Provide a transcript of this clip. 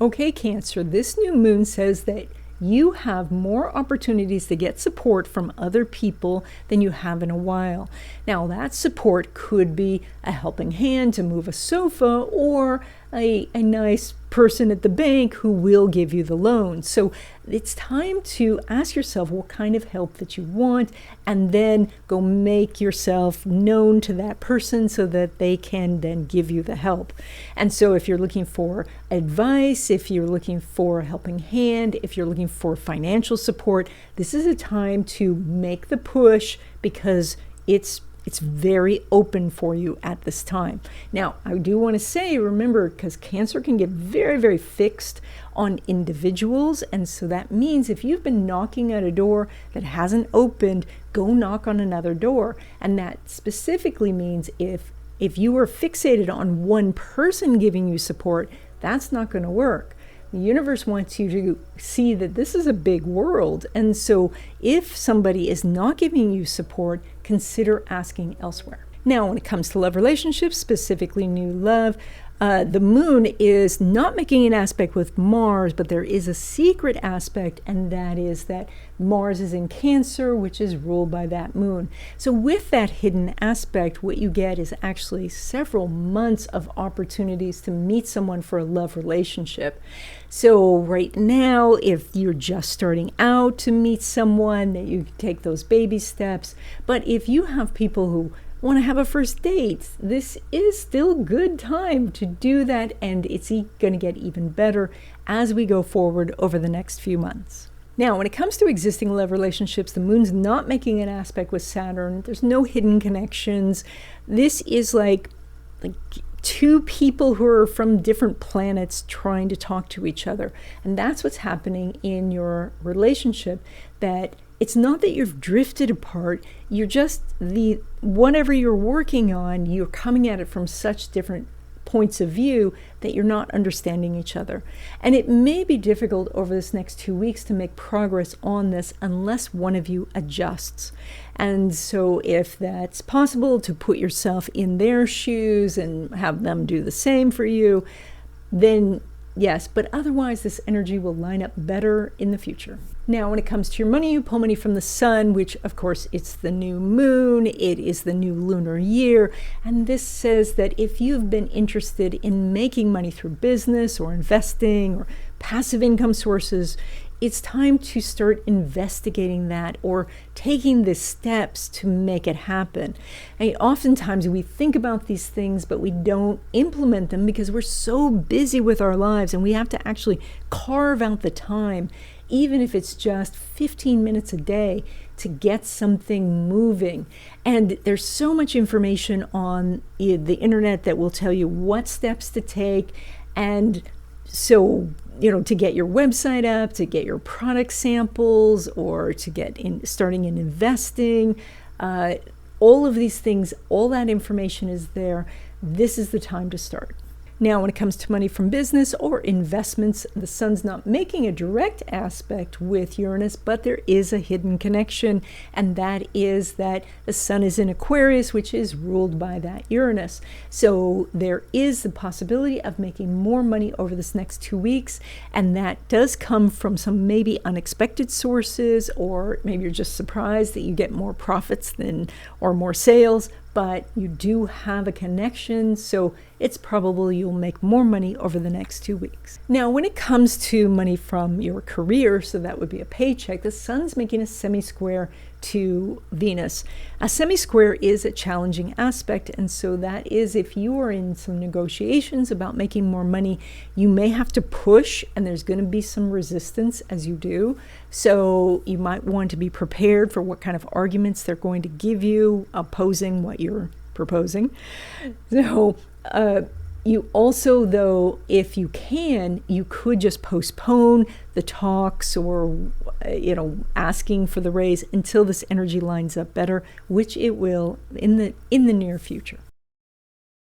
Okay, Cancer, this new moon says that you have more opportunities to get support from other people than you have in a while. Now, that support could be a helping hand to move a sofa or a nice person at the bank who will give you the loan. So it's time to ask yourself what kind of help that you want and then go make yourself known to that person so that they can then give you the help. And so if you're looking for advice, if you're looking for a helping hand, if you're looking for financial support, this is a time to make the push because it's very open for you at this time. Now, I do want to say, remember, because Cancer can get very, very fixed on individuals. And so that means if you've been knocking at a door that hasn't opened, go knock on another door. And that specifically means if you are fixated on one person giving you support, that's not going to work. The universe wants you to see that this is a big world. And so if somebody is not giving you support, consider asking elsewhere. Now, when it comes to love relationships, specifically new love, the moon is not making an aspect with Mars, but there is a secret aspect, and that is that Mars is in Cancer, which is ruled by that moon. So with that hidden aspect, what you get is actually several months of opportunities to meet someone for a love relationship. So right now, if you're just starting out to meet someone, that you take those baby steps. But if you have people who want to have a first date, this is still a good time to do that, and it's going to get even better as we go forward over the next few months. Now, when it comes to existing love relationships, the moon's not making an aspect with Saturn. There's no hidden connections. This is like two people who are from different planets trying to talk to each other. And that's what's happening in your relationship, that it's not that you've drifted apart, you're just whatever you're working on, you're coming at it from such different points of view that you're not understanding each other. And it may be difficult over this next 2 weeks to make progress on this unless one of you adjusts. And so if that's possible, to put yourself in their shoes and have them do the same for you, then yes, but otherwise this energy will line up better in the future. Now, when it comes to your money, you pull money from the sun, which of course it's the new moon, it is the new lunar year. And this says that if you've been interested in making money through business or investing or passive income sources, it's time to start investigating that or taking the steps to make it happen. And oftentimes we think about these things, but we don't implement them because we're so busy with our lives, and we have to actually carve out the time, even if it's just 15 minutes a day, to get something moving. And there's so much information on the internet that will tell you what steps to take. And so, to get your website up, to get your product samples, or to get starting in investing, all of these things, all that information is there. This is the time to start. Now, when it comes to money from business or investments, the sun's not making a direct aspect with Uranus, but there is a hidden connection, and that is that the sun is in Aquarius, which is ruled by that Uranus. So there is the possibility of making more money over this next 2 weeks, and that does come from some maybe unexpected sources, or maybe you're just surprised that you get more profits or more sales. But you do have a connection, so it's probable you'll make more money over the next 2 weeks. Now, when it comes to money from your career, so that would be a paycheck, the sun's making a semi-square to Venus. A semi-square is a challenging aspect, and so that is if you are in some negotiations about making more money, you may have to push, and there's going to be some resistance as you do. So you might want to be prepared for what kind of arguments they're going to give you opposing what you're proposing. So you also, though, if you can, you could just postpone the talks or, asking for the raise until this energy lines up better, which it will in the near future.